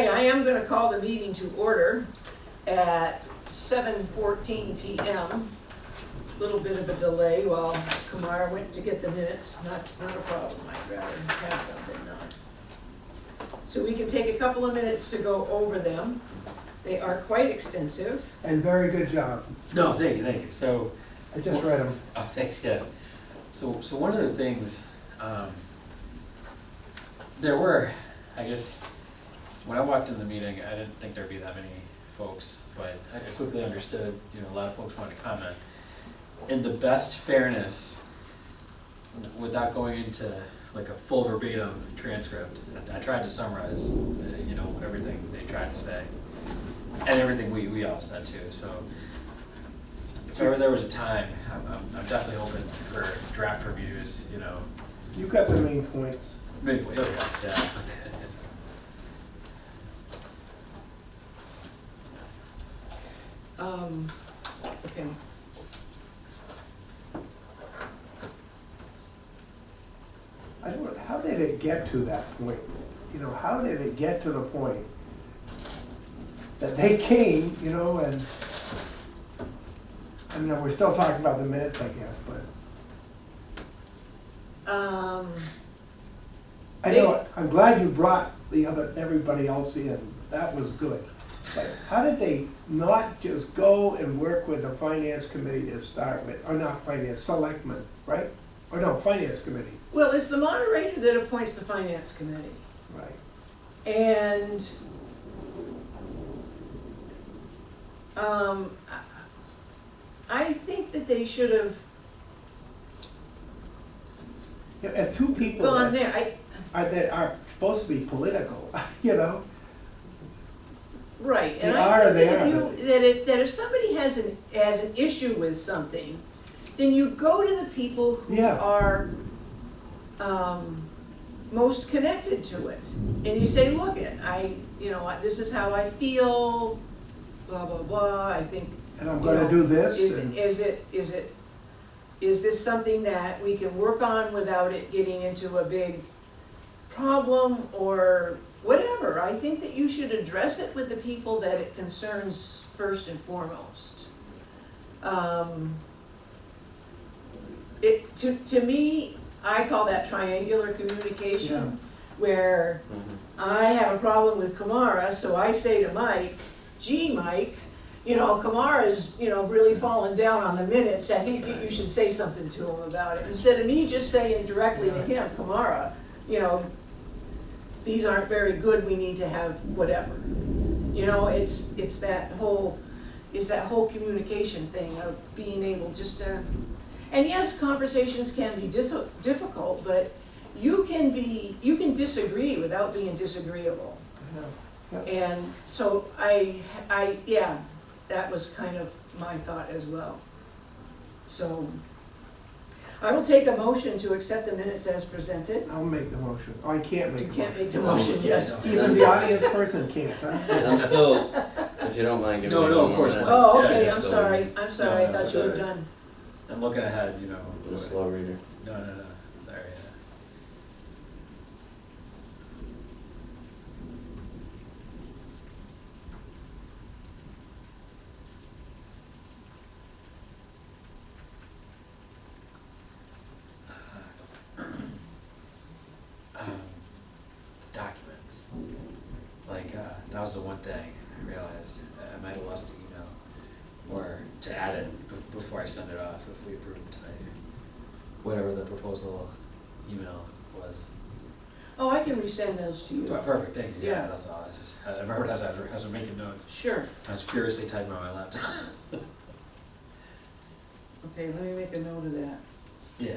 Okay, I am gonna call the meeting to order at 7:14 PM. Little bit of a delay while Kumar went to get the minutes. That's not a problem, I'd rather have them than not. So we can take a couple of minutes to go over them. They are quite extensive. And very good job. No, thank you. So, I just read them. oh, thanks, yeah. So one of the things, there were, I guess, when I walked in the meeting, I didn't think there'd be that many folks, but I quickly understood, a lot of folks wanted to comment. In the best fairness, without going into like a full verbatim transcript, I tried to summarize, everything they tried to say. And everything we all said too, so if ever there was a time, I'm definitely open for draft reviews, You got the main points. Midway, yeah. Okay. How did it get to that point? How did it get to the point that they came, and we're still talking about the minutes, I guess, but. I know, I'm glad you brought everybody else in, that was good. But how did they not just go and work with the finance committee to start with, or not finance, selectmen, right? Or no, finance committee, Well, it's the moderator that appoints the finance committee. right? And I think that they should have Yeah, and two people gone that there. that are supposed to be political, Right, and They I are, think they that are. that if somebody has an issue with something, then you go to the people who Yeah. are most connected to it, and you say, look, this is how I feel, blah blah blah. I think. And I'm gonna do this. Is this something that we can work on without it getting into a big problem or whatever? I think that you should address it with the people that it concerns first and foremost. To me, I call that triangular communication, where I have a problem with Kamara, so I say to Mike, gee, Mike, Kamara's, really fallen down on the minutes. I think you should say something to him about it. Instead of me just saying directly to him, Kamara, these aren't very good, we need to have whatever. It's that whole communication thing of being able just to, and yes, conversations can be difficult, but you can disagree without being disagreeable. Yeah. And so that was kind of my thought as well. So I will take a motion to accept the minutes as presented. I'll make the motion. Oh, I can't make You the can't motion. make the motion, yes. Even the audience person can't, huh? I'm still, if you don't mind giving me No, one of more course minute. not. Oh, Yeah, okay, just I'm go sorry, ahead. I thought you were sorry. done. I'm looking ahead, I'm a slow reader. No, sorry, documents. That was the one thing I realized. I might have lost the email, or to add it before I send it off if we approve it tonight. Whatever the proposal email was. Oh, I can resend those to you. Perfect, thank you. Yeah. That's all. I remembered as I was making notes. Sure. I was furiously typing on my laptop. Okay, let me make a note of that. Yeah.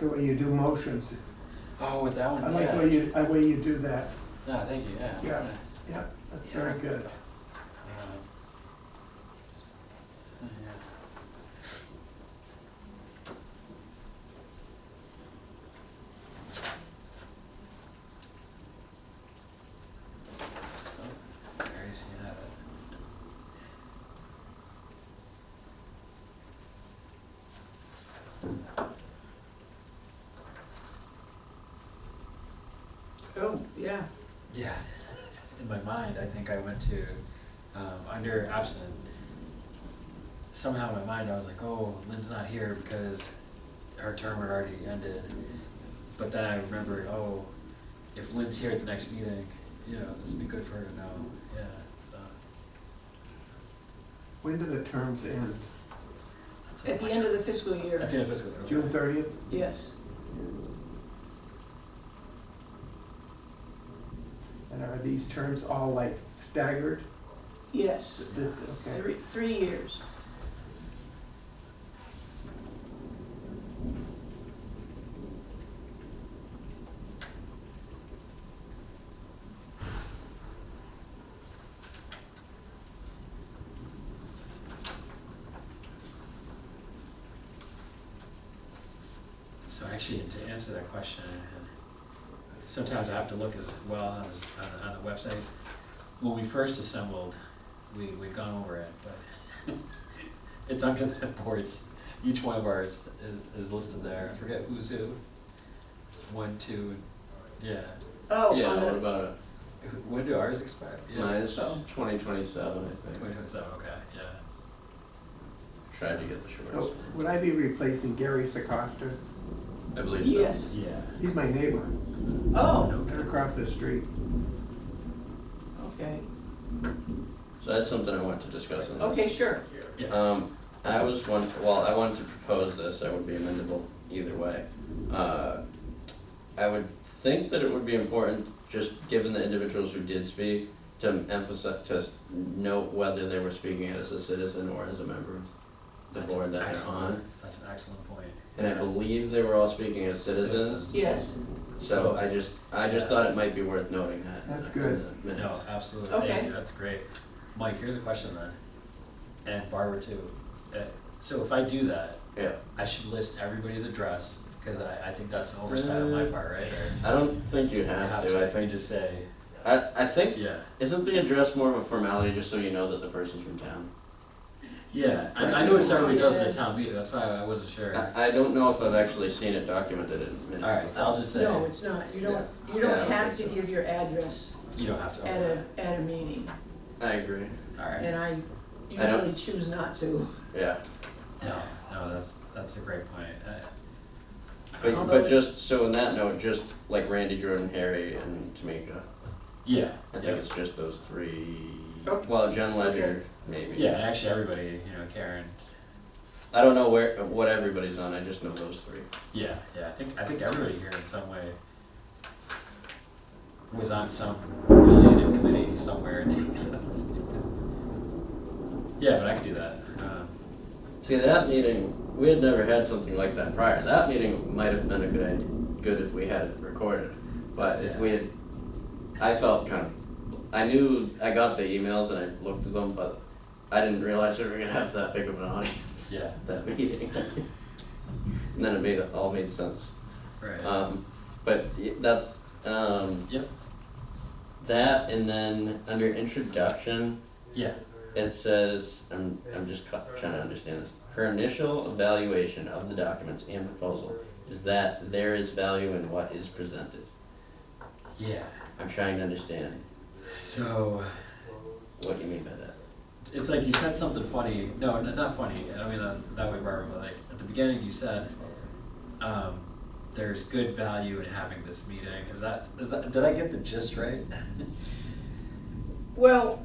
like the way you do motions. Oh, with that one, I like yeah. the way you do that. No, thank you, yeah. Yeah, yeah, that's very good. Yeah. I already seen that. Oh, yeah. Yeah, in my mind, I think I went to, under absent, somehow in my mind, I was like, oh, Lynn's not here because her term had already ended. But then I remembered, oh, if Lynn's here at the next meeting, you know, this would be good for her to know, yeah, so. When do the terms end? At the end of the fiscal year, At the end of fiscal year. June 30th? yes. And are these terms all like staggered? Yes, Okay. 3 years. So actually, to answer that question, and sometimes I have to look as well on this, on the website. When we first assembled, we'd gone over it, but it's under the boards. Each one of ours is listed there. I forget who's who. 1, 2, yeah. Oh, Yeah, on what the, about it? When do ours expire? Yeah. Mine is Oh. 2027, I think. 2027, okay, yeah. Tried to get the So shortest. would I be replacing Gary Secosta? I believe so. yes. Yeah. He's my neighbor, Oh, right across the street. okay. So that's something I want to discuss in this. Okay, sure. Yeah. I wanted to propose this, I would be amendable either way. I would think that it would be important, just given the individuals who did speak, to emphasize, to note whether they were speaking as a citizen or as a member of the That's board that they're excellent. on. That's an excellent point. And I believe they were all speaking as citizens, Yes. so I just Yeah. thought it might be worth noting that. That's in good. the minutes. No, absolutely. Okay. Thank you. That's great. Mike, here's a question then, and Barbara too. So if I do that, Yeah, I should list everybody's address, because I think that's an oversight on my part, right? Or I don't think you I have to, I You think, just say, I think, yeah. isn't the address more of a formality just so you know that the person's from town? Yeah, I noticed everybody does it at town meeting, that's why I wasn't sure. I don't know if I've actually seen it documented in minutes. Alright, so I'll just say, No, it's not. You don't, you Yeah, I don't don't have to think so. give your address you don't have to. at a meeting, I agree, Alright, and I I don't- usually choose not to. yeah. no, that's a great point. Although But it's- just, so in that note, just like Randy, Jordan, Harry, and Tamika, Yeah, I think it's just those three. Oh, Well, Jen Ledger, okay. maybe. yeah, actually everybody, Karen, I don't know what everybody's on, I just know those three. yeah, I think everybody here in some way was on some affiliated committee somewhere. Yeah, but I could do that. See, that meeting, we had never had something like that prior. That meeting might have been good if we had it recorded. But if we had, I felt kind of, I knew, I got the emails and I looked at them, but I didn't realize we were gonna have that big of an audience Yeah, at that meeting. And then it all made sense. right. But that's, Yep, that, and then under introduction, yeah, it says, I'm just trying to understand this. Her initial evaluation of the documents and proposal is that there is value in what is presented. yeah. I'm trying to understand So, what you mean by that. it's like you said something funny. No, not funny. I don't mean that way, Barbara. But like at the beginning, you said there's good value in having this meeting. Is that? Did I get the gist right? Well,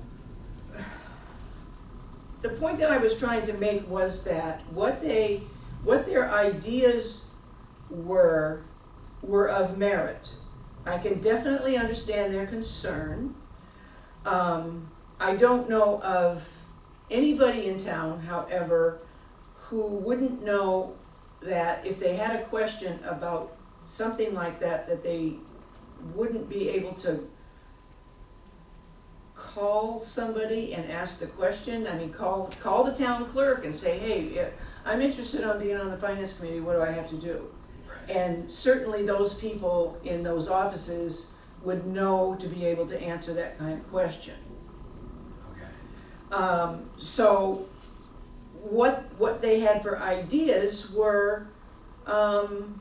the point that I was trying to make was that what their ideas were of merit. I can definitely understand their concern. I don't know of anybody in town, however, who wouldn't know that if they had a question about something like that, that they wouldn't be able to call somebody and ask the question. I mean, call the town clerk and say, hey, I'm interested in being on the finance committee, what do I have to do? And certainly those people in those offices would know to be able to answer that kind of question. Okay. So what they had for ideas were good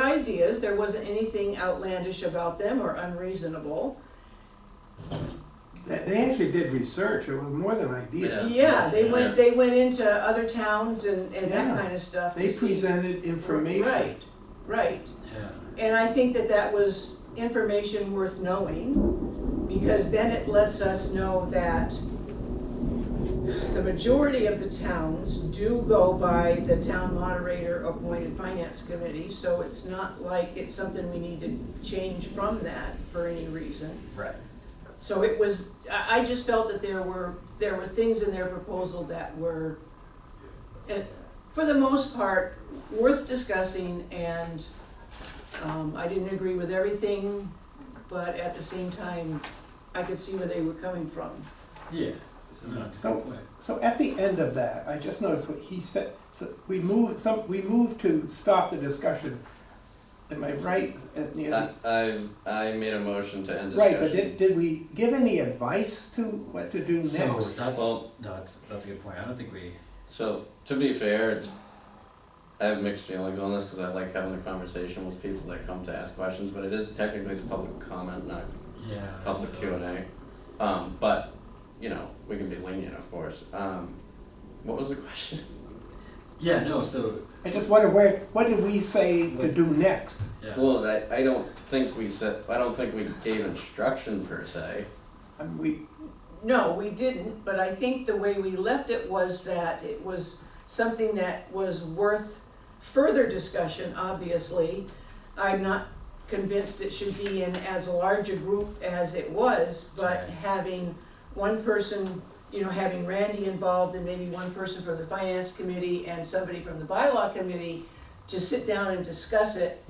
ideas. There wasn't anything outlandish about them or unreasonable. They actually did research, it was more than ideas. Yeah, they went into other towns and that Yeah. kind of stuff to They see. presented information. Right. Yeah. And I think that was information worth knowing, because then it lets us know that the majority of the towns do go by the town moderator appointed finance committee, so it's not like it's something we need to change from that for any reason. Right. So it was, I just felt that there were things in their proposal that were, for the most part, worth discussing, and I didn't agree with everything, but at the same time, I could see where they were coming from. Yeah. So no, it's a good point. So at the end of that, I just noticed what he said, so we moved to stop the discussion. Am I right? I made a motion to end Right, discussion. but did we give any advice to what to do next? So that, Well- no, that's a good point. I don't think we. So, to be fair, I have mixed feelings on this, because I like having a conversation with people that come to ask questions, but it is technically a public comment, not Yeah. public so- Q&A. But, you know, we can be lenient, of course. What was the question? Yeah. No. So. I just wonder what did we say to do next? Yeah. Well, I don't think we gave instruction per se. I mean, No, we didn't, but I think the way we left it was that it was something that was worth further discussion, obviously. I'm not convinced it should be in as large a group as it was, but Right. having one person, having Randy involved and maybe one person from the finance committee and somebody from the bylaw committee to sit down and discuss it,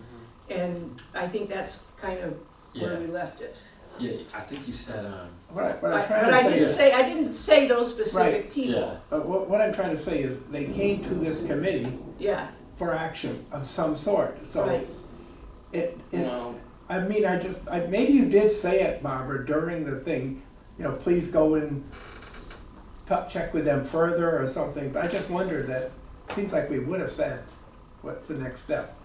and I think that's kind of where Yeah. we left it. Yeah. I think you said. what I'm But trying I to say is, didn't say those specific people. Yeah. what I'm trying to say is, they came to this committee Yeah, for action of some sort, so right. No. I mean, maybe you did say it, Barbara, during the thing, please go and check with them further or something, but I just wondered that, seems like we would have said, what's the next step?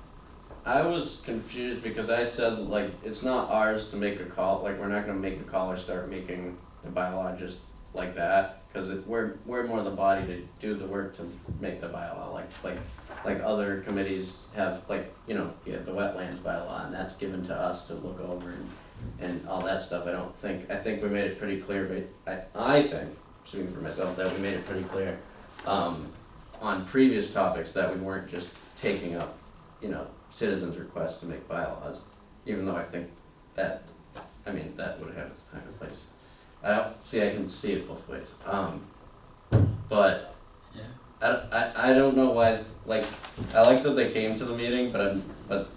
I was confused because I said, like, it's not ours to make a call, like, we're not gonna make a call or start making the bylaw just like that, cause we're more the body to do the work to make the bylaw, like other committees have, like, you have the wetlands bylaw, and that's given to us to look over and all that stuff. I think we made it pretty clear, but I think, speaking for myself, that we made it pretty clear, on previous topics that we weren't just taking up, citizens' requests to make bylaws, even though I think that would have its time and place. I can see it both ways. But Yeah. I don't know why, like, I like that they came to the meeting, but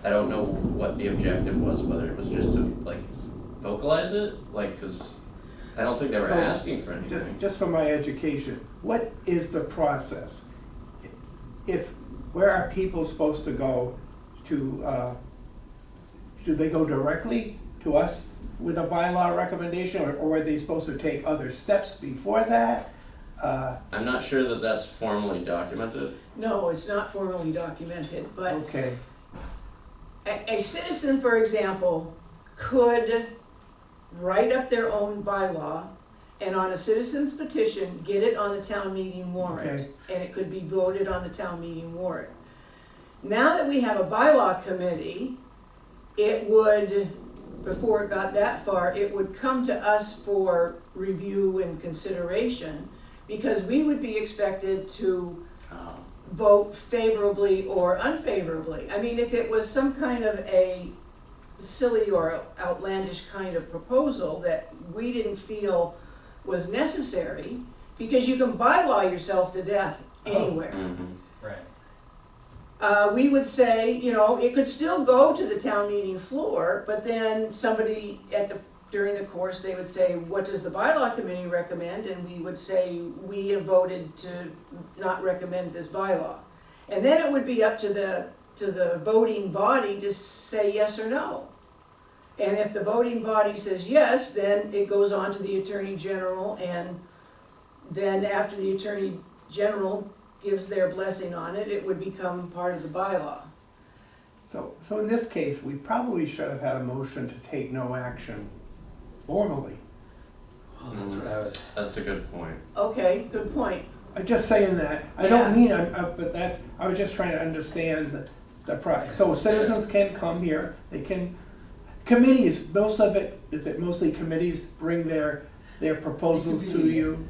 I don't know what the objective was, whether it was just to, like, vocalize it, like, cause I don't think they were So, asking for anything. Just for my education, what is the process? Where are people supposed to go to, do they go directly to us with a bylaw recommendation, or are they supposed to take other steps before that? I'm not sure that that's formally documented. No, it's not formally documented, but Okay, a citizen, for example, could write up their own bylaw and on a citizen's petition, get it on the town meeting warrant. Okay. And it could be voted on the town meeting warrant. Now that we have a bylaw committee, it would, before it got that far, it would come to us for review and consideration, because we would be expected to vote favorably or unfavorably. I mean, if it was some kind of a silly or outlandish kind of proposal that we didn't feel was necessary, because you can bylaw yourself to death anywhere. Mhm. Right. we would say, you know, it could still go to the town meeting floor, but then somebody during the course, they would say, what does the bylaw committee recommend? And we would say, we have voted to not recommend this bylaw. And then it would be up to the voting body to say yes or no. And if the voting body says yes, then it goes on to the Attorney General, and then after the Attorney General gives their blessing on it, it would become part of the bylaw. So in this case, we probably should have had a motion to take no action formally. Well, that's what I was. That's a good point. Okay, good point. I'm just saying that, I Yeah. don't mean, but that's, I was just trying to understand the process. So citizens can come here, they can, committees, most of it, is it mostly committees bring their proposals to you?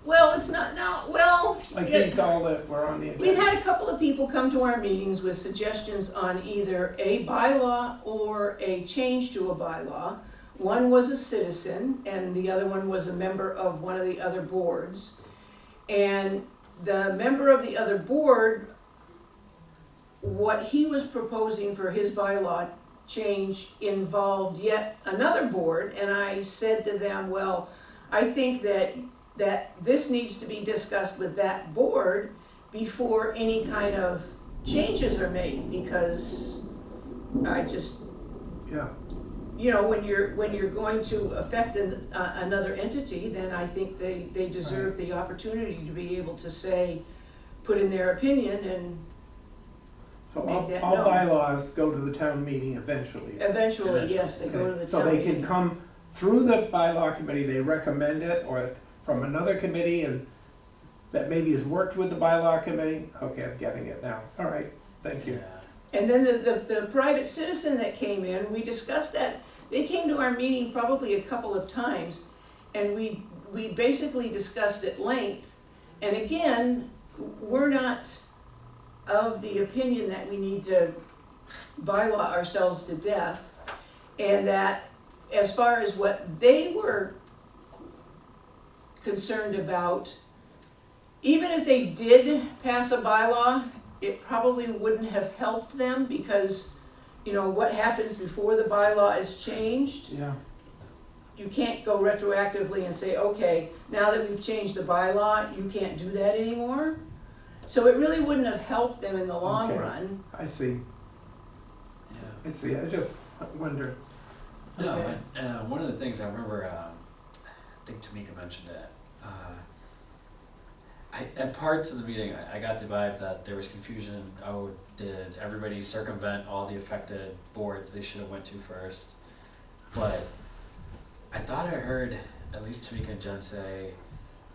Well, it's not, no, well, Like yeah, these all that were on the agenda? we've had a couple of people come to our meetings with suggestions on either a bylaw or a change to a bylaw. One was a citizen, and the other one was a member of one of the other boards. And the member of the other board, what he was proposing for his bylaw change involved yet another board, and I said to them, well, I think that this needs to be discussed with that board before any kind of changes are made, because I just, Yeah, you know, when you're going to affect another entity, then I think they deserve the opportunity to be able to say, put in their opinion, and so Make that all known. bylaws go to the town meeting eventually. eventually, yes, they go to the So town they meeting. can come through the bylaw committee, they recommend it, or from another committee and that maybe has worked with the bylaw committee? Okay, I'm getting it now. All right, thank you. Yeah. And then the private citizen that came in, we discussed that, they came to our meeting probably a couple of times, and we basically discussed at length. And again, we're not of the opinion that we need to bylaw ourselves to death, and that as far as what they were concerned about, even if they did pass a bylaw, it probably wouldn't have helped them, because, you know, what happens before the bylaw is changed, Yeah, you can't go retroactively and say, okay, now that we've changed the bylaw, you can't do that anymore. So it really wouldn't have helped them in the long Okay. run. I see, Yeah. I see, I just wonder. No, Okay. and one of the things I remember, I think Tamika mentioned it. At parts of the meeting, I got the vibe that there was confusion. Oh, did everybody circumvent all the affected boards they should have went to first? But I thought I heard at least Tamika and Jen say,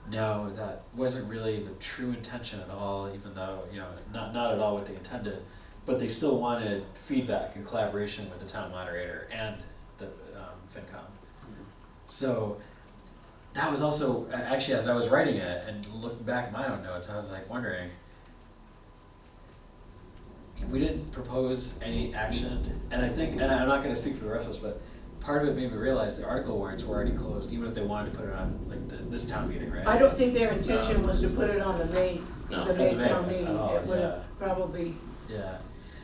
no, that wasn't really the true intention at all, even though, you know, not at all what they intended. But they still wanted feedback and collaboration with the town moderator and the FinCom. So that was also, actually, as I was writing it and looking back at my own notes, I was like wondering, we didn't propose any action, and I think, and I'm not gonna speak for the rest of us, but part of it made me realize the article warrants were already closed, even if they wanted to put it on, like, this town meeting, right? I don't think their intention was to put it on the May No. town At meeting. all, It would yeah. have probably Yeah,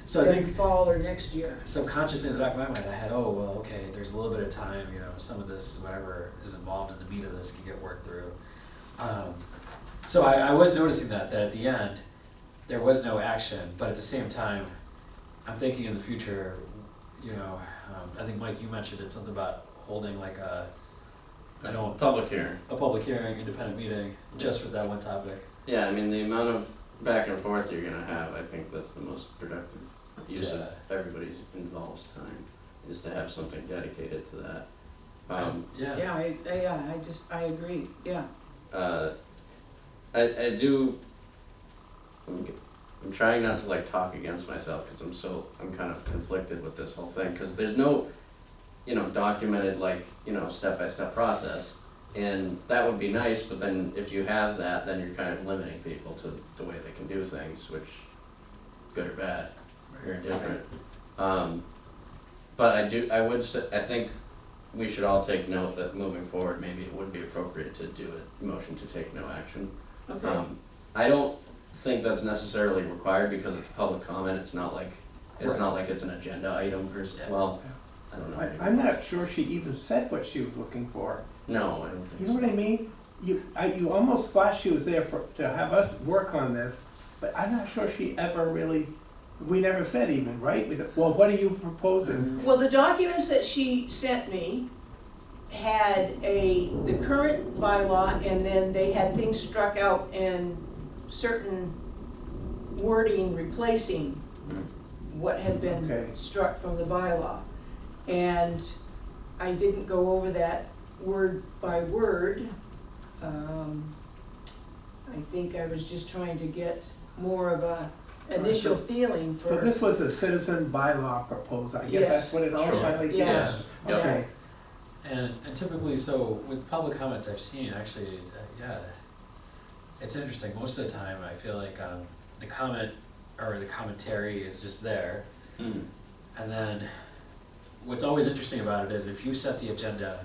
so I been think, fall or next year. subconsciously in the back of my mind, I had, oh, well, okay, there's a little bit of time, you know, some of this, whatever is involved in the meat of this can get worked through. So I was noticing that at the end, there was no action, but at the same time, I'm thinking in the future, you know, I think Mike, you mentioned it, something about holding like a Public hearing. public hearing, independent meeting, just for that one topic. Yeah, I mean, the amount of back and forth you're gonna have, I think that's the most productive use of everybody's involved's time, is to have something dedicated to that. Yeah. Yeah, I agree, yeah. I do, I'm trying not to like talk against myself, cause I'm kind of conflicted with this whole thing, cause there's no, you know, documented like, you know, step-by-step process. And that would be nice, but then if you have that, then you're kind of limiting people to the way they can do things, which, good or bad, or different. But I think we should all take note that moving forward, maybe it would be appropriate to do a motion to take no action. Okay, I don't think that's necessarily required because it's public comment, it's not like it's an agenda item per se, Yeah. well, I don't know. I'm not sure she even said what she was looking for. No, I don't think You so. know what I mean? You almost thought she was there to have us work on this, but I'm not sure she ever really, we never said even, right? We said, well, what are you proposing? Well, the documents that she sent me had the current bylaw, and then they had things struck out and certain wording replacing what had been Okay. struck from the bylaw. And I didn't go over that word by word. I think I was just trying to get more of a initial feeling for. So this was a citizen bylaw proposal, I guess Yes. that's what it all Sure. finally came Yeah. to. Yeah. Okay, And typically, so with public comments I've seen, actually, yeah, it's interesting, most of the time, I feel like, the comment or the commentary is just there. Mm. And then, what's always interesting about it is if you set the agenda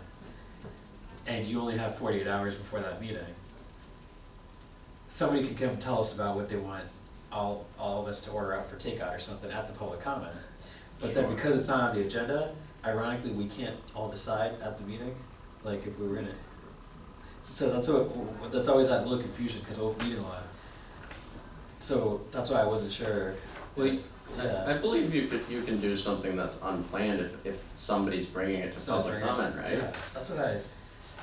and you only have 48 hours before that meeting, somebody can come tell us about what they want all of us to order out for takeout or something at the public comment. But then Sure. because it's not on the agenda, ironically, we can't all decide at the meeting, like if we were gonna. So that's always that little confusion, cause open meeting law. So that's why I wasn't sure. Well, Yeah. I believe you can do something that's unplanned if somebody's bringing it to public comment, right? Yeah, that's what I.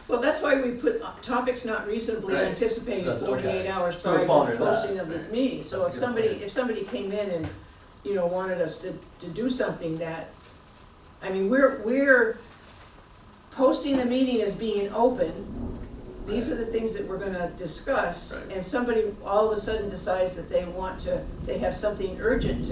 Well, that's why we put topics not reasonably Right. anticipated That's 48 okay. hours So we prior fall to the under that. posting of this meeting. So That's if a good point. if somebody came in and, wanted us to do something that, I mean, we're posting the meeting as being open. These are the things that we're gonna discuss, Right. and somebody all of a sudden decides that they have something urgent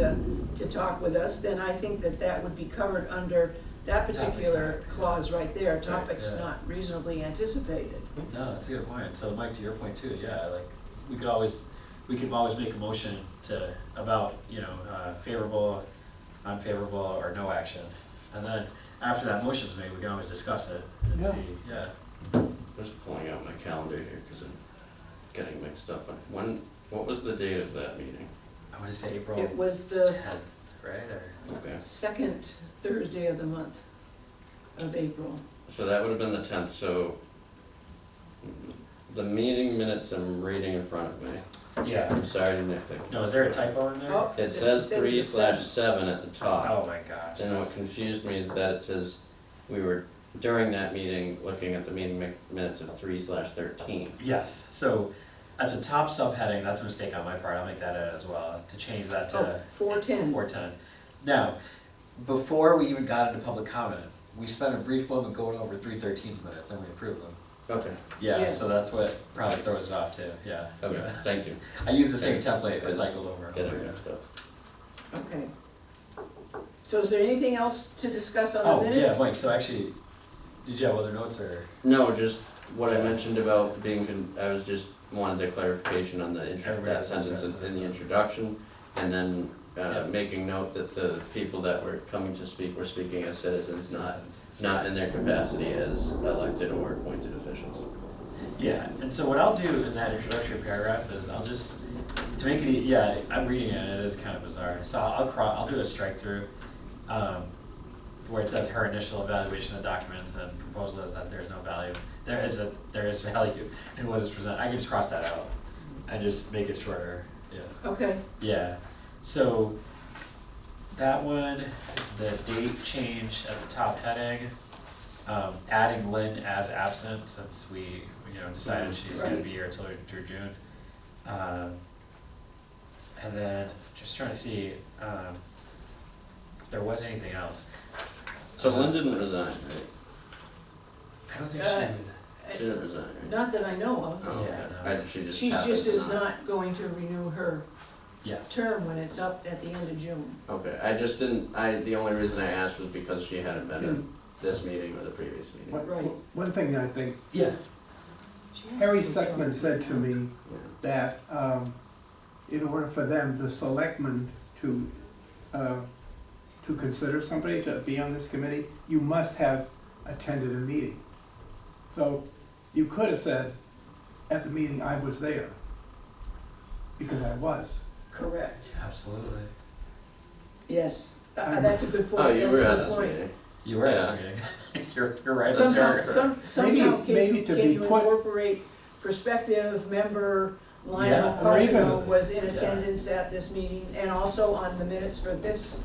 to talk with us, then I think that would be covered under that particular Topics not- clause right there, topics yeah. not reasonably anticipated. No, that's a good point. So Mike, to your point too, yeah, like, we could always make a motion about, favorable, unfavorable, or no action. And then, after that motion's made, we can always discuss it and Yeah. see, yeah. Just pulling out my calendar here, cause I'm getting mixed up. What was the date of that meeting? I wanna say April It was the 10th, right, or? Okay, second Thursday of the month of April. so that would have been the 10th, so the meeting minutes I'm reading in front of me. Yeah. I'm sorry to nitpick. No, is there a typo in there? Oh, It says the 3/7 at the top. Oh my gosh. And what confused me is that it says we were, during that meeting, looking at the meeting minutes of 3/13. Yes, so at the top subheading, that's a mistake on my part, I'll make that edit as well, to change that to. Oh, 410. 410. Now, before we even got into public comment, we spent a brief moment going over 313's minutes and we approved them. Okay, Yeah, Yes. so that's what probably throws it off too, yeah. okay, So, thank you. I use the same template I just recycled over and Getting over. mixed up. Okay. So is there anything else to discuss on Oh, the yeah, minutes? Mike, so actually, did you have other notes or? No, just what I mentioned about being, I was just wanted a clarification on the Everybody that else sentence has in the that. introduction, and then Yeah. making note that the people that were coming to speak were speaking as citizens, Citizens. not in their capacity as elected or appointed officials. Yeah, and so what I'll do in that introductory paragraph is I'll just, to make it, yeah, I'm reading it and it is kind of bizarre, so I'll do a strike through, where it says her initial evaluation of documents and proposal is that there is no value, there is value in what is presented, I can just cross that out and just make it shorter, yeah. Okay, Yeah, so that one, the date change at the top heading, adding Lynn as absent since we decided she's gonna Right. be here till through June. And then just trying to see, if there was anything else. So Lynn didn't resign, right? I don't think Uh, she did. She didn't resign, right? not that I know of. Oh, Yeah, okay. no. She just She's happened just to is not going to renew her Yes. term when it's up at the end of June. Okay, I just didn't, the only reason I asked was because she hadn't been in this meeting or the previous meeting. Right. One thing I think, Yeah. She has Harry no term. Seckman said to me Yeah. that in order for them, the selectmen, to consider somebody to be on this committee, you must have attended a meeting. So you could have said, at the meeting, I was there. because I was. Correct, Absolutely. yes, that's a good point, Oh, you that's were a at good this point. meeting. You were at Yeah. this meeting. You're right. Somehow, there. somehow Maybe to can be you put- incorporate prospective member Lionel Yeah, or even- Carso was in Yeah. attendance at this meeting, and also on the minutes for this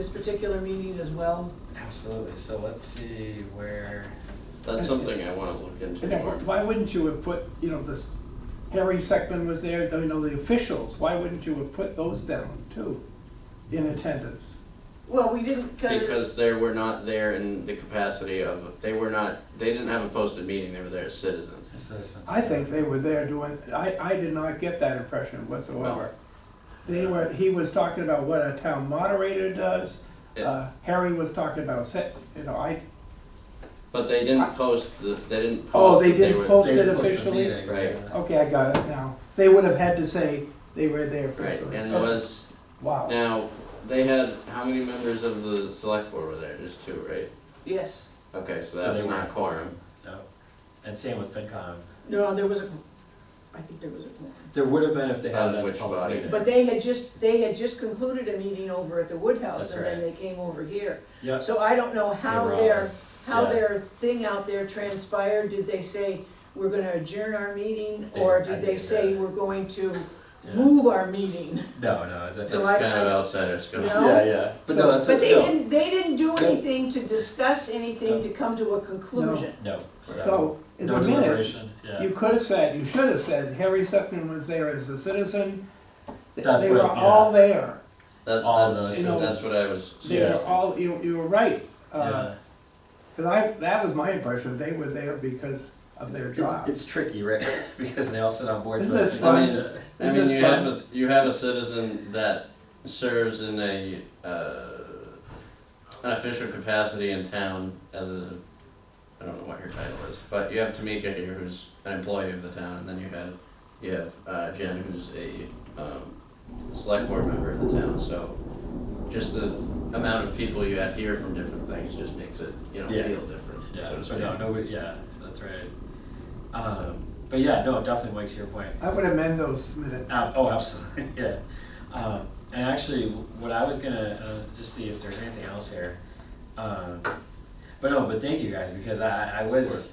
particular meeting as well. Absolutely, so let's see where, That's something I wanna look into You know, more. why wouldn't you have put, you know, this, Harry Seckman was there, you know, the officials, why wouldn't you have put those down too, in attendance? Well, we didn't, Because they were not there in the capacity of, they didn't have a posted meeting, they were there as citizens. I think they were there doing, I did not get that impression whatsoever. They were, he was talking about what a town moderator does, Yeah. Harry was talking about, you know, But they didn't post they didn't Oh, post they that didn't were- post they it didn't post the officially? meetings, Right. yeah. Okay, I got it now. They would have had to say they were there Right, officially. and was, Wow. now, they had, how many members of the select board were there? Just two, right? yes, Okay, so So they that's weren't not a quorum. No, and same with FinCom. no, there was I think there was a quorum. There would have been if they had Of it as a which public body? meeting. But they had just concluded a meeting over at the Woodhouse, That's and then right. they came over here. Yep. So I don't know how They were their, always- how yeah. their thing out there transpired, did they say, we're gonna adjourn our meeting, or I did they think say that- we're going to Yeah. move our meeting? No, That's that's, So I- kind of outsider stuff. You know? yeah, yeah, but no, that's, But they no, didn't do No. anything to discuss anything to come to a conclusion. no, So, in no the minutes, deliberation, yeah. you could have said, you should have said, Harry Seckman was there as a citizen. That's They were what- yeah. all there. All of That's, those citizens. that's what I was. They Yeah. were all, you were right. Yeah. Cause that was my impression, they were there because of their job. It's tricky, right? Because they all sit on boards. Isn't but this I fun? think- I mean, Isn't you this have fun? you have a citizen that serves in an official capacity in town as a, I don't know what her title is, but you have Tamika here who's an employee of the town, and then you have Jen who's a select board member of the town, so just the amount of people you have here from different things just makes it, Yeah. feel different, Yeah, so to but speak. no, nobody, yeah, that's right. But yeah, no, definitely Mike, to your point. I would amend those minutes. Oh, absolutely, yeah. And actually, what I was gonna, just see if there's anything else here. But thank you guys, because I was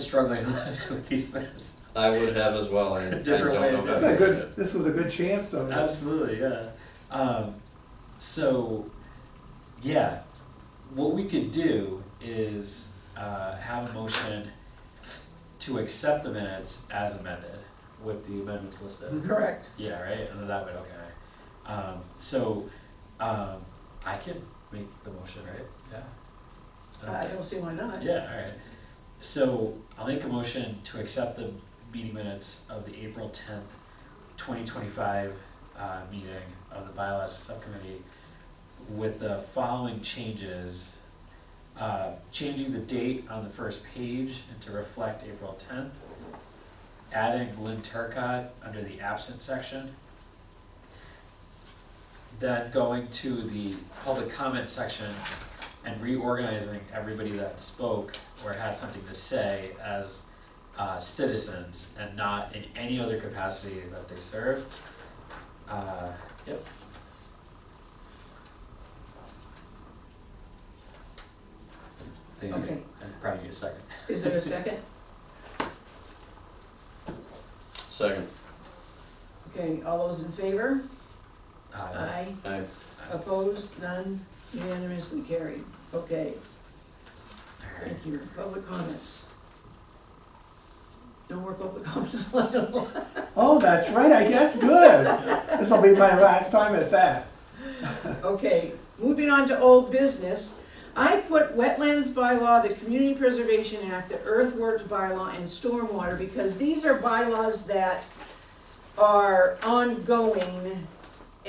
struggling a little bit with these minutes. I would have as well, and I don't Different know ways, if This I is a would. good, this was a good chance though. Absolutely, yeah. So, yeah, what we could do is have a motion to accept the minutes as amended with the amendments listed. Correct. Yeah, right, and that way, okay. I can make the motion, right? Yeah. I don't see why not. Yeah, alright. So I'll make a motion to accept the meeting minutes of the April 10th, 2025 meeting of the Bylaw Subcommittee with the following changes. Changing the date on the first page and to reflect April 10th. Adding Lynn Turcott under the absent section. Then going to the public comment section and reorganizing everybody that spoke or had something to say as citizens and not in any other capacity that they serve. Yep. Okay. I'd probably need a second. Is there a second? Second. Okay, all those in favor? Aye. Aye. Opposed? None? Unanimously carried. Okay, Alright. thank you. Public comments. No more public comments, Lionel. Oh, that's right, I guess, good. This'll be my last time at that. Okay, moving on to old business. I put Wetlands Bylaw, the Community Preservation Act, the Earthworks Bylaw, and Stormwater, because these are bylaws that are ongoing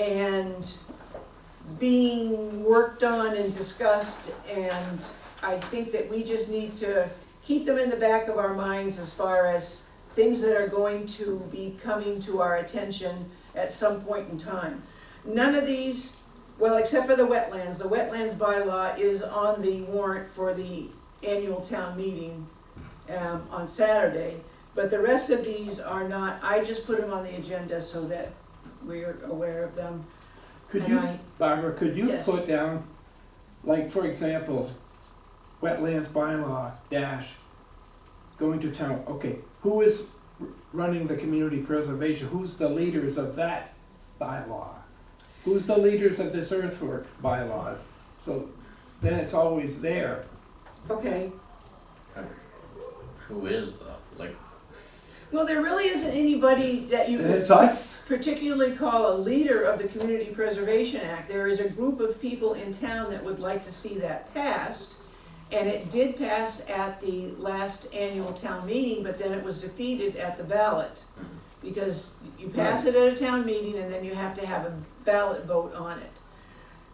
and being worked on and discussed, and I think that we just need to keep them in the back of our minds as far as things that are going to be coming to our attention at some point in time. None of these, well, except for the wetlands bylaw is on the warrant for the annual town meeting on Saturday. But the rest of these are not, I just put them on the agenda so that we're aware of them. Could And you, Barbara, could you Yes. put down, like, for example, wetlands bylaw dash, going to town, okay, who is running the community preservation? Who's the leaders of that bylaw? Who's the leaders of this earthwork bylaws? So then it's always there. Okay, Who is the, like, well, there really isn't anybody that you And could it's us. particularly call a leader of the Community Preservation Act. There is a group of people in town that would like to see that passed, and it did pass at the last annual town meeting, but then it was defeated at the ballot. Because you pass it at a town meeting and then you have to have a ballot vote on it.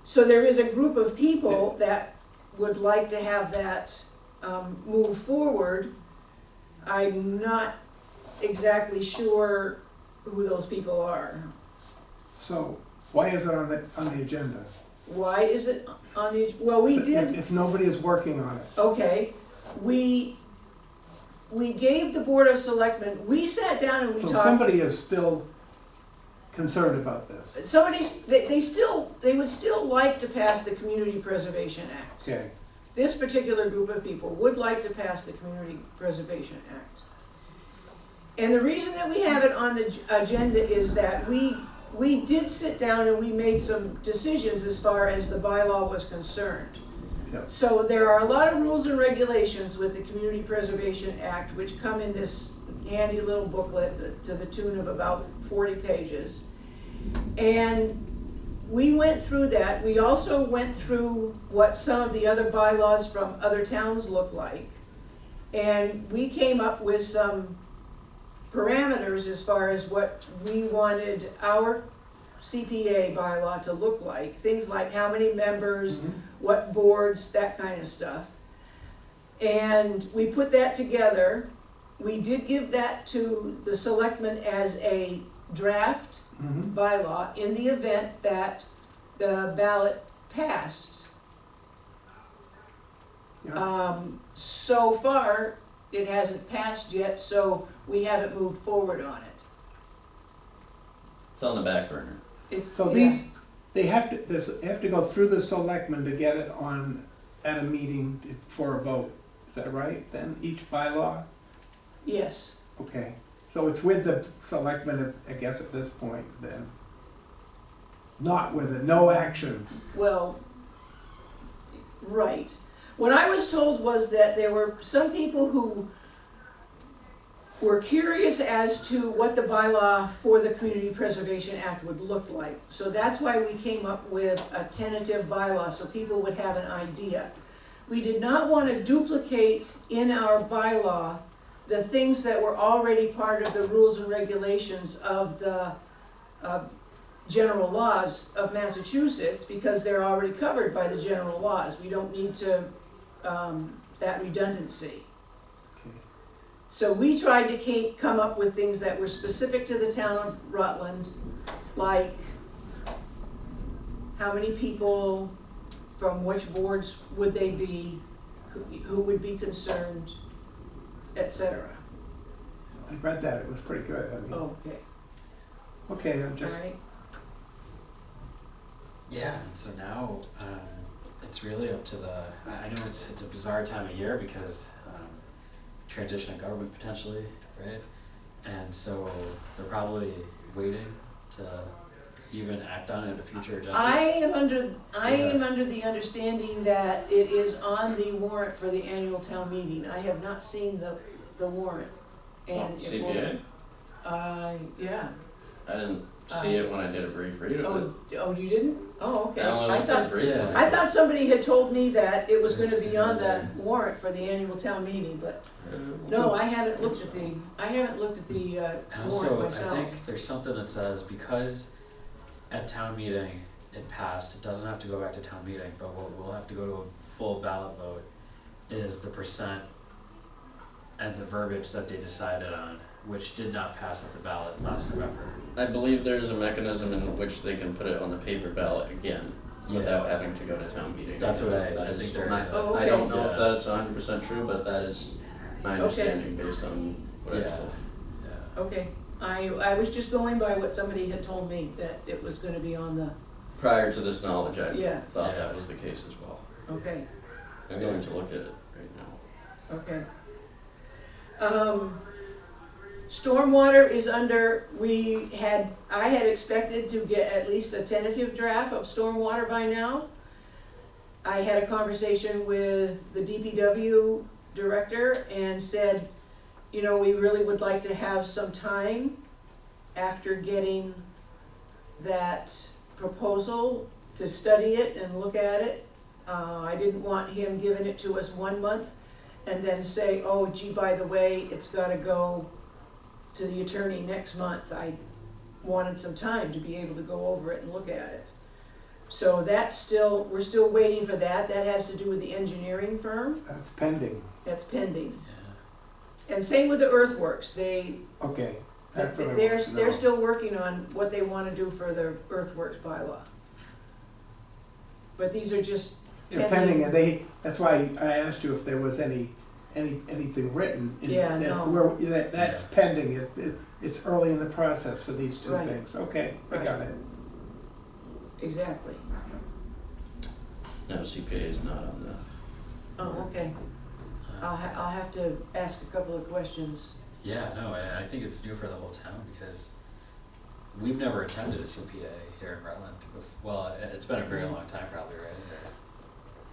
So there is a group of people that would like to have that move forward. I'm not exactly sure who those people are. So why is it on the agenda? Why is it on the, well, we did, If nobody is working on it. okay, we gave the Board of Selectmen, we sat down and we So talked. somebody is still concerned about this. They would still like to pass the Community Preservation Act. Okay, This particular group of people would like to pass the Community Preservation Act. And the reason that we have it on the agenda is that we did sit down and we made some decisions as far as the bylaw was concerned. Yep. So there are a lot of rules and regulations with the Community Preservation Act which come in this handy little booklet to the tune of about 40 pages. And we went through that. We also went through what some of the other bylaws from other towns look like. And we came up with some parameters as far as what we wanted our CPA bylaw to look like. Things like how many members, what boards, that kind of stuff. And we put that together. We did give that to the selectmen as a draft bylaw in the event that the ballot passed. yeah, So far, it hasn't passed yet, so we haven't moved forward on it. it's on the back burner. so these, they have to go through the selectmen to get it on, at a meeting for a vote. Is that right, then, each bylaw? Yes, Okay, so it's with the selectmen, I guess, at this point, then? Not with it, no action. well, right. What I was told was that there were some people who were curious as to what the bylaw for the Community Preservation Act would look like. So that's why we came up with a tentative bylaw, so people would have an idea. We did not want to duplicate in our bylaw the things that were already part of the rules and regulations of the general laws of Massachusetts, because they're already covered by the general laws. We don't need to, that redundancy. Okay. So we tried to come up with things that were specific to the town of Rutland, like how many people, from which boards would they be, who would be concerned, etc. I read that, it was pretty good, I mean, Okay, okay, I'm all just, right. Yeah, and so now, it's really up to the, I know it's a bizarre time of year because, transition of government potentially, right? And so they're probably waiting to even act on it at a future agenda. I am under the understanding that it is on the warrant for the annual town meeting. I have not seen the warrant. And it will, CPA? yeah. I didn't see it when I did a brief read of it. Oh, you didn't? Oh, okay. I only looked at it briefly. I thought somebody had told me that it was gonna be on the warrant for the annual town meeting, but no, I haven't looked at the And warrant also, I myself. think there's something that says because at town meeting it passed, it doesn't have to go back to town meeting, but what we'll have to go to a full ballot vote is the percent and the verbiage that they decided on, which did not pass at the ballot last November. I believe there's a mechanism in which they can put it on the paper ballot again without having to go to town meeting. That's what I That think is there my- is. Oh, I don't know okay. if that's 100% true, but that is my Okay. understanding based on whatever. Yeah, yeah. Okay, I was just going by what somebody had told me, that it was gonna be on the, Prior to this knowledge, I Yeah. thought Yeah. that was the case as well. okay, I'm going to look at it right now. okay. Stormwater is under, I had expected to get at least a tentative draft of stormwater by now. I had a conversation with the DPW director and said, you know, we really would like to have some time after getting that proposal to study it and look at it. I didn't want him giving it to us 1 month and then say, oh gee, by the way, it's gotta go to the attorney next month. I wanted some time to be able to go over it and look at it. So that's still, we're still waiting for that. That has to do with the engineering firm. That's pending. That's pending. Yeah. And same with the earthworks. Okay, that's what I They're want to know. still working on what they wanna do for the earthworks bylaw. But these are just They're pending, and that's why I asked you if there was anything written. Yeah, no. That's pending, it's early in the process for these two Right. things. Okay, I got it. Exactly. No, CPA is not on that. Oh, okay. I'll have to ask a couple of questions. Yeah, no, and I think it's new for the whole town because we've never attended a CPA here in Rutland. Well, it's been a very long time probably, right?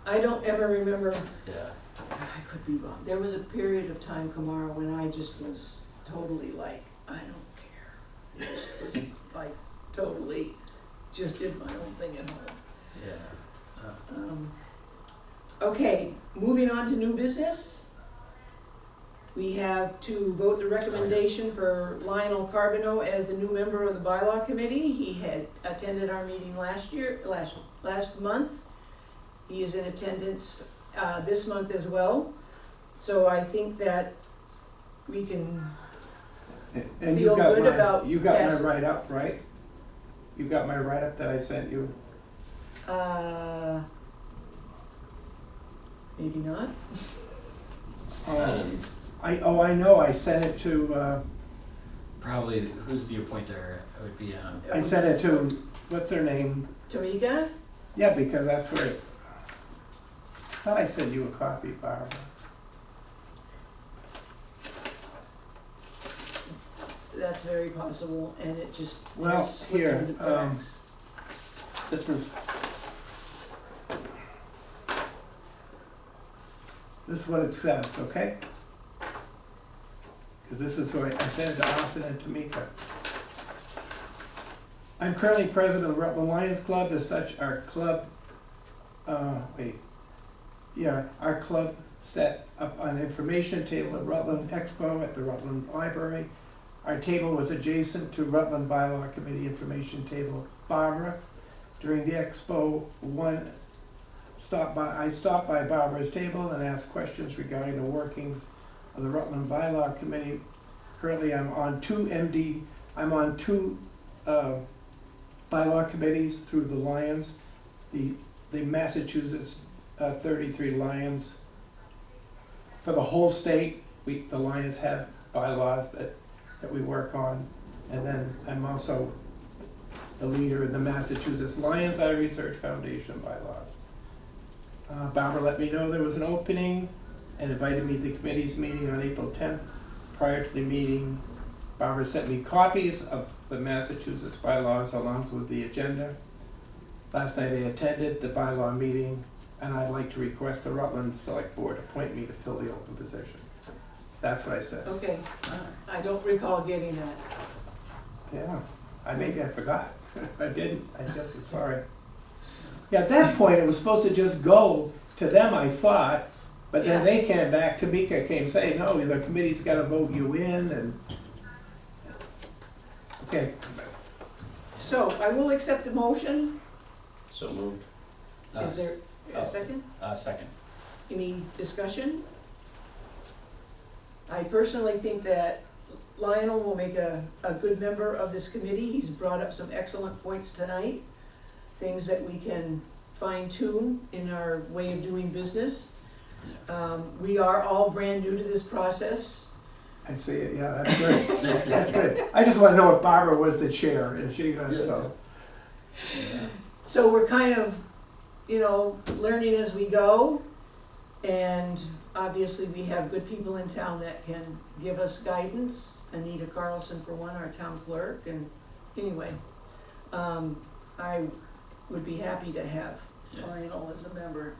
I don't ever remember, Yeah. I could be wrong. There was a period of time, Kamara, when I just was totally like, I don't care. It was like totally, just did my own thing at home. Yeah. Okay, moving on to new business. We have to vote the recommendation for Lionel Carbonneau as the new member of the Bylaw Committee. He had attended our meeting last month. He is in attendance this month as well. So I think that we can, And Feel good about you got my pass- write-up, right? You got my write-up that I sent you? maybe not. I know, I sent it to, Probably, who's the appointer? It would be, I sent it to, what's her name? Tamika? Yeah, because that's where, I thought I sent you a copy, Barbara. That's very possible, and it just Well, has slipped here, through the cracks. This is what it says, okay? Because this is what I sent it to Austin and Tamika. I'm currently president of the Rutland Lions Club. As such, our club, our club set up an information table at Rutland Expo at the Rutland Library. Our table was adjacent to Rutland Bylaw Committee information table. Barbara, during the Expo I stopped by Barbara's table and asked questions regarding the workings of the Rutland Bylaw Committee. Currently, I'm on two bylaw committees through the Lions, the Massachusetts 33 Lions. For the whole state, the Lions have bylaws that we work on. And then I'm also the leader in the Massachusetts Lions Eye Research Foundation bylaws. Barbara let me know there was an opening and invited me to the committee's meeting on April 10th. Prior to the meeting, Barbara sent me copies of the Massachusetts bylaws along with the agenda. Last night I attended the bylaw meeting, and I'd like to request the Rutland Select Board appoint me to fill the open position. That's what I said. Okay, I don't recall getting that. Yeah, maybe I forgot. I didn't, I'm sorry. Yeah, at that point, it was supposed to just go to them, I thought, but then they came back, Tamika came saying, no, the committee's gotta vote you in, and, okay. So I will accept the motion. So moved. Is there a second? Second. Any discussion? I personally think that Lionel will make a good member of this committee. He's brought up some excellent points tonight, things that we can fine tune in our way of doing business. We are all brand new to this process. I see it, yeah, that's good. That's good. I just wanna know if Barbara was the chair, and she was, so. So we're kind of, learning as we go. And obviously, we have good people in town that can give us guidance. Anita Carlson, for one, our town clerk. And anyway, I would be happy to have Yeah. Lionel as a member.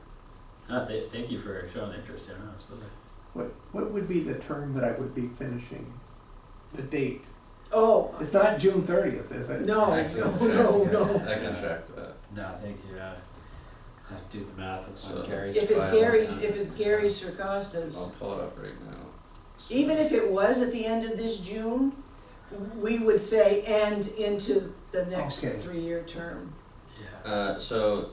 Thank you for showing the interest, yeah, absolutely. What would be the term that I would be finishing? The date? Oh, It's not June 30th, is it? no, I can no, check- no. I can check that. No, thank you, I have to do the math with So- Gary's. If it's bylaws. Gary I'll Sircosta's, pull it up right now. even if it was at the end of this June, we would say and into the next Okay. 3-year term. Yeah. So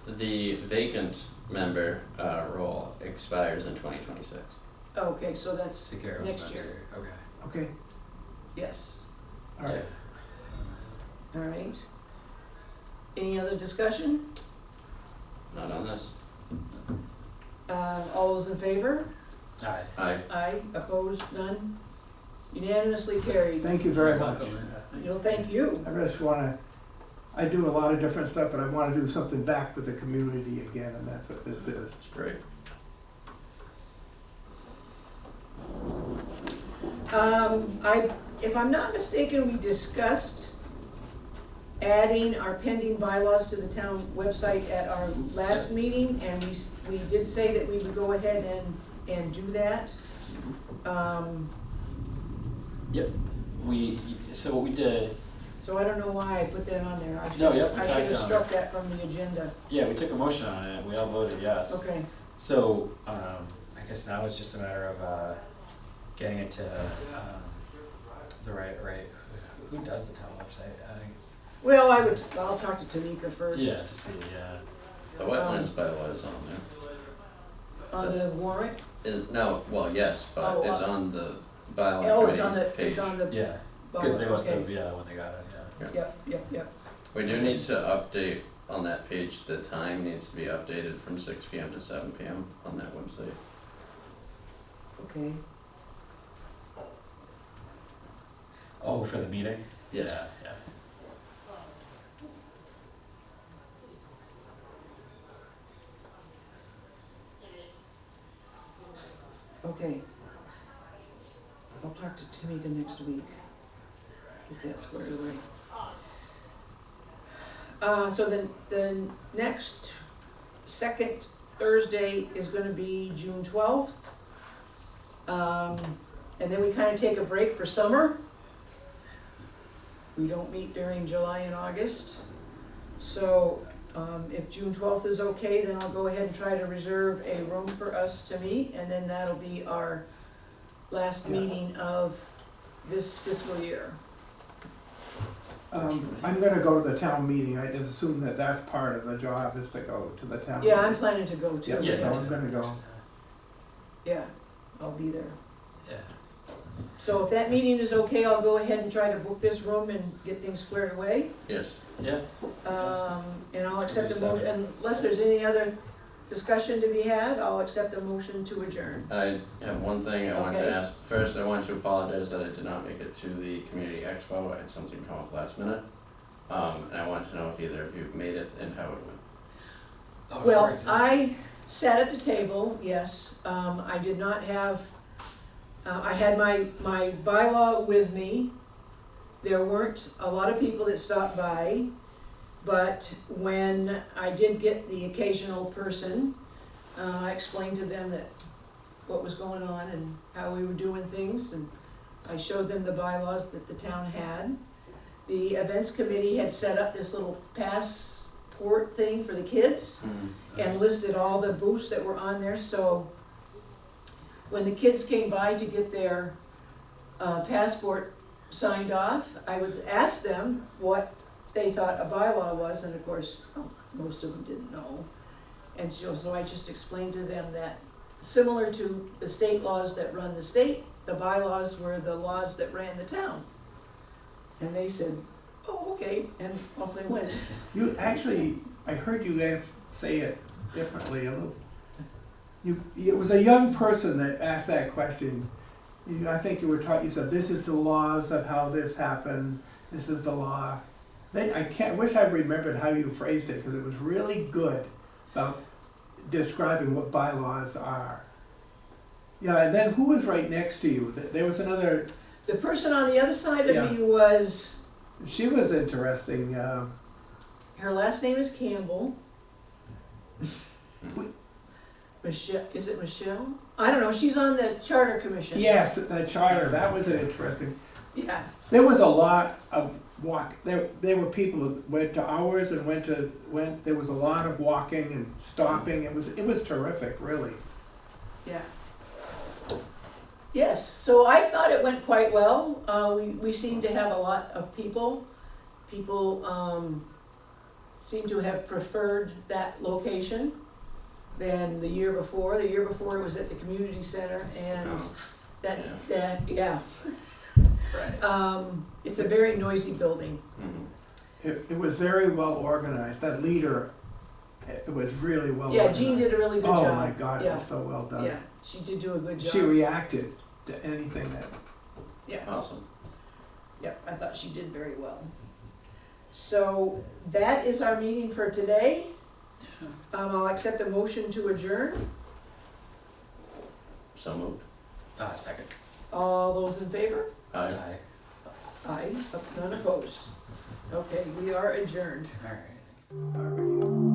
the vacant member role expires in 2026. Okay, so that's, So Gary next Spencer, year. okay. Okay, yes, all right. all right. Any other discussion? Not on this. All those in favor? Aye. Aye. Aye, opposed, none? Unanimously carried. Thank you very much. Welcome, yeah. No, thank you. I just wanna, I do a lot of different stuff, but I wanna do something back with the community again, and that's what this is. It's great. If I'm not mistaken, we discussed adding our pending bylaws to the town website at our last meeting, and we did say that we would go ahead and do that. Yep, so what we did, So I don't know why I put that on there. I should, No, yep, I in should have fact, struck that from the agenda. yeah, we took a motion on it, we all voted yes. Okay, So, I guess now it's just a matter of, getting it to, the right, who does the town website? I think, well, I'll talk to Tamika first. yeah, to see, yeah. The wetlands bylaw is on there. On the warrant? No, well, yes, but Oh, it's on the bylaw Oh, it's on committee's the, page. it's on the. Yeah, cause they must okay. have, yeah, when they got it, yeah. Yep. We do need to update on that page, the time needs to be updated from 6 PM to 7 PM on that website. Okay. Oh, for the meeting? Yes. Yeah. Okay. I'll talk to Tamika next week. Get that squared away. So the next, second Thursday is gonna be June 12th. And then we kinda take a break for summer. We don't meet during July and August. So, if June 12th is okay, then I'll go ahead and try to reserve a room for us to meet, and then that'll be our last Yeah. meeting of this fiscal year. I'm gonna go to the town meeting, I just assume that that's part of the job, is to go to the town. Yeah, I'm meeting. planning to go too. Yeah, Yeah. I'm gonna go. Yeah, I'll be there. Yeah. So if that meeting is okay, I'll go ahead and try to book this room and get things squared away. Yes. Yeah, And I'll Let's accept do a motion, seven. unless there's any other discussion to be had, I'll accept a motion to adjourn. I have one thing I want Okay. to ask. First, I want to apologize that I did not make it to the community expo. I had something come up last minute. And I want to know if either of you made it and how it went. Oh, Well, right, so- I sat at the table, yes, I did not have, I had my bylaw with me. There weren't a lot of people that stopped by, but when I did get the occasional person, I explained to them that what was going on and how we were doing things, and I showed them the bylaws that the town had. The events committee had set up this little passport thing for the kids and listed all the booths that were on there, so when the kids came by to get their passport signed off, I was asked them what they thought a bylaw was, and of course, most of them didn't know. And so I just explained to them that similar to the state laws that run the state, the bylaws were the laws that ran the town. And they said, oh, okay, and off they went. You, actually, I heard you guys say it differently a little. It was a young person that asked that question, I think you were taught, you said, this is the laws of how this happened, this is the law. Then I wish I remembered how you phrased it, because it was really good about describing what bylaws are. Yeah, and then who was right next to you? There was another, The person on the other side Yeah. of me was, she was interesting, her last name is Campbell. Michelle, is it Michelle? I don't know, she's on the charter commission. yes, the charter, that was an interesting. Yeah, There was a lot of there were people who went to hours and there was a lot of walking and stopping, it was terrific, really. yeah. Yes, so I thought it went quite well. We seem to have a lot of people. People seem to have preferred that location than the year before. The year before it was at the community center, and yeah. Right. It's a very noisy building. It was very well organized, that leader, it was really well Yeah, organized. Jean did a really good job. Oh my God, it Yeah. was so well done. Yeah, she did do a good job. She reacted to anything that, Yeah, Awesome. yeah, I thought she did very well. So that is our meeting for today. I'll accept a motion to adjourn. So moved. Second. All those in favor? Aye. Aye, none opposed. Okay, we are adjourned. All right. already